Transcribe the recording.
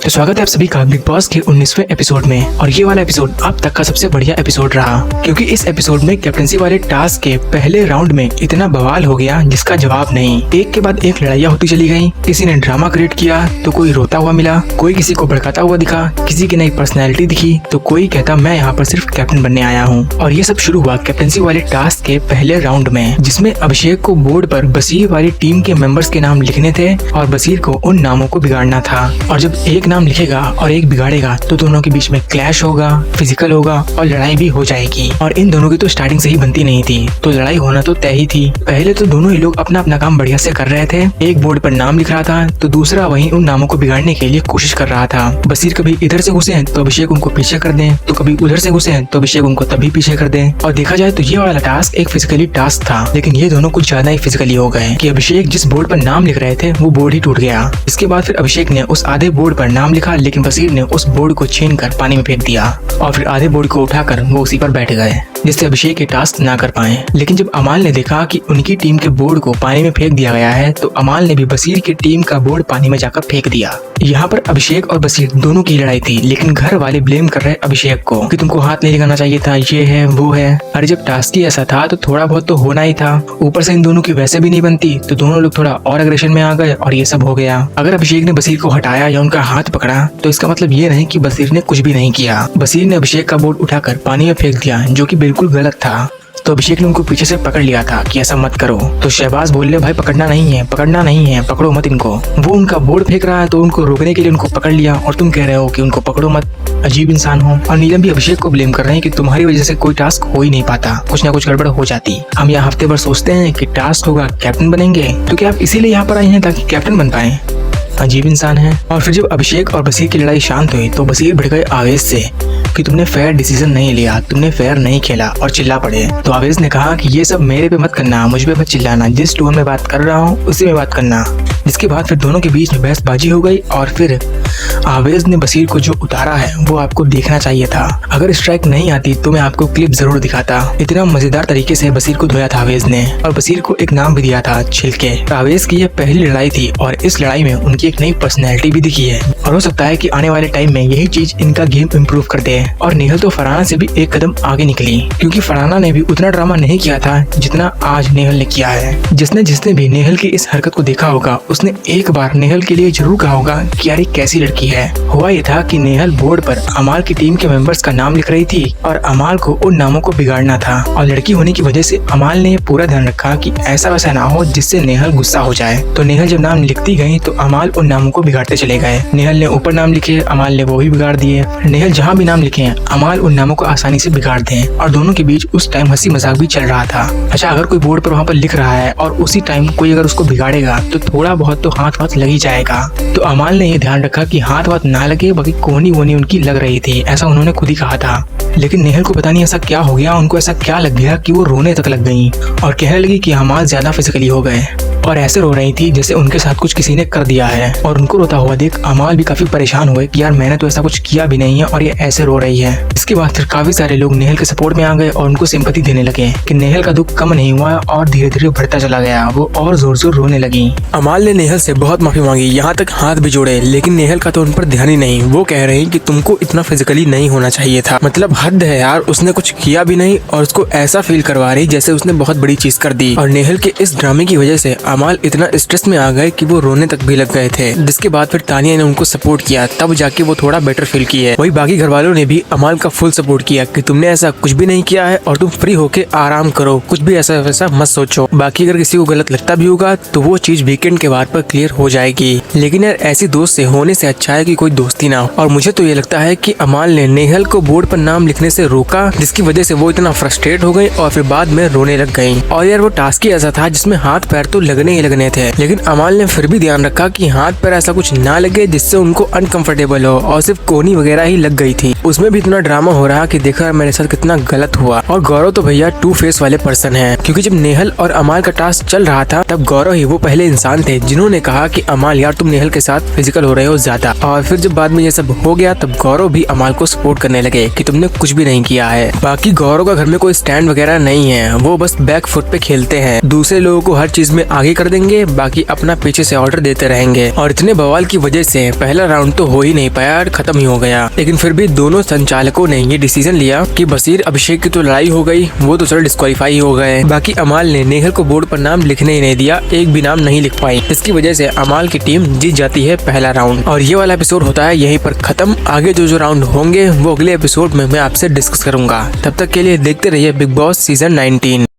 तो स्वागत है आप सभी का बिग बॉस के 19वें एपिसोड में। और ये वाला एपिसोड अब तक का सबसे बढ़िया एपिसोड रहा, क्योंकि इस एपिसोड में कैप्टनसी वाले टास्क के पहले राउंड में इतना बवाल हो गया जिसका जवाब नहीं। एक के बाद एक लड़ाइयाँ होती चली गयी। किसी ने ड्रामा क्रिएट किया तो कोई रोता हुआ मिला, कोई किसी को भड़काता हुआ दिखा, किसी की नई पर्सनैलिटी दिखी तो कोई कहता मैं यहाँ पर सिर्फ कैप्टन बनने आया हूँ। और ये सब शुरू हुआ कैप्टनसी वाले टास्क के पहले राउंड में, जिसमें अभिषेक को बोर्ड पर बसीर वाली टीम के मेंबर्स के नाम लिखने थे और बसीर को उन नामों को बिगाड़ना था। और जब एक नाम लिखेगा और एक बिगाड़ेगा तो दोनों के बीच में क्लैश होगा, फिजिकल होगा और लड़ाई भी हो जाएगी। और इन दोनों की तो स्टार्टिंग से ही बनती नहीं थी, तो लड़ाई होना तो तय ही थी। पहले तो दोनों ही लोग अपना अपना काम बढ़िया से कर रहे थे। एक बोर्ड पर नाम लिख रहा था तो दूसरा वहीं उन नामों को बिगाड़ने के लिए कोशिश कर रहा था। बसीर कभी इधर से घुसे तो अभिषेक उनको पीछे कर दे, तो कभी उधर से घुसे तो अभिषेक उनको तभी पीछे कर दे। और देखा जाए तो ये वाला टास्क एक फिजिकली टास्क था, लेकिन ये दोनों कुछ ज्यादा ही फिजिकली हो गए कि अभिषेक जिस बोर्ड पर नाम लिख रहे थे वो बोर्ड ही टूट गया। इसके बाद फिर अभिषेक ने उस आधे बोर्ड पर नाम लिखा, लेकिन बसीर ने उस बोर्ड को छीन कर पानी में फेंक दिया और फिर आधे बोर्ड को उठाकर वो उसी पर बैठ गए, जिससे अभिषेक के टास्क ना कर पाए। लेकिन जब अमाल ने देखा कि उनकी टीम के बोर्ड को पानी में फेंक दिया गया है तो अमाल ने भी बसीर की टीम का बोर्ड पानी में जाकर फेंक दिया। यहाँ पर अभिषेक और बसीर दोनों की लड़ाई थी, लेकिन घर वाले ब्लेम कर रहे अभिषेक को कि तुमको हाथ नहीं लगाना चाहिए था, ये है वो है। अरे जब टास्क ही ऐसा था तो थोड़ा बहुत तो होना ही था। ऊपर से इन दोनों की वैसे भी नहीं बनती तो दोनों लोग थोड़ा और अग्रेशन में आ गए और ये सब हो गया। अगर अभिषेक ने बसीर को हटाया या उनका हाथ पकड़ा तो इसका मतलब ये नहीं कि बसीर ने कुछ भी नहीं किया। बसीर ने अभिषेक का बोर्ड उठाकर पानी में फेंक दिया, जो कि बिल्कुल गलत था। तो अभिषेक ने उनको पीछे से पकड़ लिया था कि ऐसा मत करो। तो शहबाज बोल रहे भाई पकड़ना नहीं है, पकड़ना नहीं है, पकड़ो मत इनको। वो उनका बोर्ड फेंक रहा है तो उनको रोकने के लिए उनको पकड़ लिया और तुम कह रहे हो कि उनको पकड़ो मत, अजीब इंसान हो। और नीलम भी अभिषेक को ब्लेम कर रहे हैं कि तुम्हारी वजह से कोई टास्क हो ही नहीं पाता, कुछ ना कुछ गड़बड़ हो जाती। हम यहाँ हफ्ते भर सोचते हैं कि टास्क होगा कैप्टन बनेंगे, तो क्या आप इसीलिए यहाँ पर आए हैं ताकि कैप्टन बन पाए? अजीब इंसान है। और फिर जब अभिषेक और बसीर की लड़ाई शांत हुई तो बसीर भिड़ गए आवेश से कि तुमने फेयर डिसीजन नहीं लिया, तुमने फेयर नहीं खेला और चिल्ला पड़े। तो आवेश ने कहा कि ये सब मेरे पे मत करना, मुझ पे मत चिल्लाना, जिस टोन में बात कर रहा हूँ उसी में बात करना। जिसके बाद फिर दोनों के बीच में बहसबाजी हो गई और फिर आवेश ने बसीर को जो उतारा है वो आपको देखना चाहिए था। अगर स्ट्राइक नहीं आती तो मैं आपको क्लिप जरूर दिखाता। इतना मजेदार तरीके से बसीर को धोया था आवेश ने और बसीर को एक नाम भी दिया था, छिलके। आवेश की यह पहली लड़ाई थी और इस लड़ाई में उनकी एक नई पर्सनैलिटी भी दिखी है और हो सकता है कि आने वाले टाइम में यही चीज इनका गेम इम्प्रूव कर दे। और नेहल तो फरहाना से भी एक कदम आगे निकली, क्योंकि फरहाना ने भी उतना ड्रामा नहीं किया था जितना आज नेहल ने किया है। जिसने भी नेहल की इस हरकत को देखा होगा उसने एक बार नेहल के लिए जरूर कहा होगा कि यार ये कैसी लड़की है। हुआ ये था कि नेहल बोर्ड पर अमाल की टीम के मेंबर्स का नाम लिख रही थी और अमाल को उन नामों को बिगाड़ना था। और लड़की होने की वजह से अमाल ने पूरा ध्यान रखा कि ऐसा वैसा ना हो जिससे नेहल गुस्सा हो जाए। तो नेहल जब नाम लिखती गई तो अमाल उन नामों को बिगाड़ते चले गए। नेहल ने ऊपर नाम लिखे, अमाल ने वो भी बिगाड़ दिए। नेहल जहाँ भी नाम लिखे अमाल उन नामों को आसानी से बिगाड़ दें। और दोनों के बीच उस टाइम हंसी मजाक भी चल रहा था। अच्छा, अगर कोई बोर्ड पर वहाँ पर लिख रहा है और उसी टाइम कोई अगर उसको बिगाड़ेगा तो थोड़ा बहुत तो हाथ लग ही जाएगा। तो अमाल ने ये ध्यान रखा कि हाथ ना लगे, बाकी कोहनी वोनी उनकी लग रही थी, ऐसा उन्होंने खुद ही कहा था। लेकिन नेहल को पता नहीं ऐसा क्या हो गया, उनको ऐसा क्या लग गया कि वो रोने तक लग गई और कहने लगी कि अमाल ज्यादा फिजिकली हो गए और ऐसे रो रही थी जैसे उनके साथ कुछ किसी ने कर दिया है। और उनको रोता हुआ देख अमाल भी काफी परेशान हुए कि यार मैंने तो ऐसा कुछ किया भी नहीं है और ये ऐसे रो रही है। इसके बाद फिर काफी सारे लोग नेहल के सपोर्ट में आ गए और उनको सिंपैथी देने लगे कि नेहल का दुख कम नहीं हुआ और धीरे धीरे बढ़ता चला गया। वो और जोर जोर रोने लगी। अमाल ने नेहल से बहुत माफी मांगी, यहाँ तक हाथ भी जोड़े, लेकिन नेहल का तो उन पर ध्यान ही नहीं। वो कह रही कि तुमको इतना फिजिकली नहीं होना चाहिए था, मतलब हद है यार, उसने कुछ किया भी नहीं और उसको ऐसा फील करवा रही जैसे उसने बहुत बड़ी चीज कर दी। और नेहल के इस ड्रामे की वजह से अमाल इतना स्ट्रेस में आ गए कि वो रोने तक भी लग गए थे। जिसके बाद फिर तानिया ने उनको सपोर्ट किया, तब जाके वो थोड़ा बेटर फील किए। वही बाकी घर वालों ने भी अमाल का फुल सपोर्ट किया कि तुमने ऐसा कुछ भी नहीं किया है और तुम फ्री होके आराम करो, कुछ भी ऐसा वैसा मत सोचो। बाकी अगर किसी को गलत लगता भी होगा तो वो चीज वीकेंड के बाद पर क्लियर हो जाएगी। लेकिन यार ऐसी दोस्त से होने से अच्छा है कि कोई दोस्ती ना हो। और मुझे तो ये लगता है कि अमाल ने नेहल को बोर्ड पर नाम लिखने से रोका, जिसकी वजह से वो इतना फ्रस्ट्रेट हो गई और फिर बाद में रोने लग गई। और यार वो टास्क ही ऐसा था जिसमें हाथ पैर तो लगने ही लगने थे, लेकिन अमाल ने फिर भी ध्यान रखा कि हाथ पैर ऐसा कुछ ना लगे जिससे उनको अनकंफर्टेबल हो, और सिर्फ कोहनी वगैरह ही लग गई थी। उसमें भी इतना ड्रामा हो रहा कि देखा मेरे साथ कितना गलत हुआ। और गौरव तो भैया टू फेस वाले पर्सन है, क्योंकि जब नेहल और अमाल का टास्क चल रहा था तब गौरव ही वो पहले इंसान थे जिन्होंने कहा कि अमाल यार तुम नेहल के साथ फिजिकल हो रहे हो ज्यादा। और फिर जब बाद में ये सब हो गया तब गौरव भी अमाल को सपोर्ट करने लगे कि तुमने कुछ भी नहीं किया है। बाकी गौरव का घर में कोई स्टैंड वगैरह नहीं है, वो बस बैक फुट पे खेलते हैं, दूसरे लोगों को हर चीज में आगे आगे कर देंगे, बाकी अपना पीछे से ऑर्डर देते रहेंगे। और इतने बवाल की वजह से पहला राउंड तो हो ही नहीं पाया, खत्म ही हो गया। लेकिन फिर भी दोनों संचालकों ने ये डिसीजन लिया कि बशीर अभिषेक की तो लड़ाई हो गई, वो तो चलो डिस्क्वालीफाई हो गए, बाकी अमाल ने नेहल को बोर्ड पर नाम लिखने ही नहीं दिया, एक भी नाम नहीं लिख पाई। इसकी वजह से अमाल की टीम जीत जाती है पहला राउंड। और ये वाला एपिसोड होता है यहीं पर खत्म। आगे जो राउंड होंगे वो अगले एपिसोड में मैं आपसे डिस्कस करूंगा। तब तक के लिए देखते रहिए बिग बॉस सीजन 19।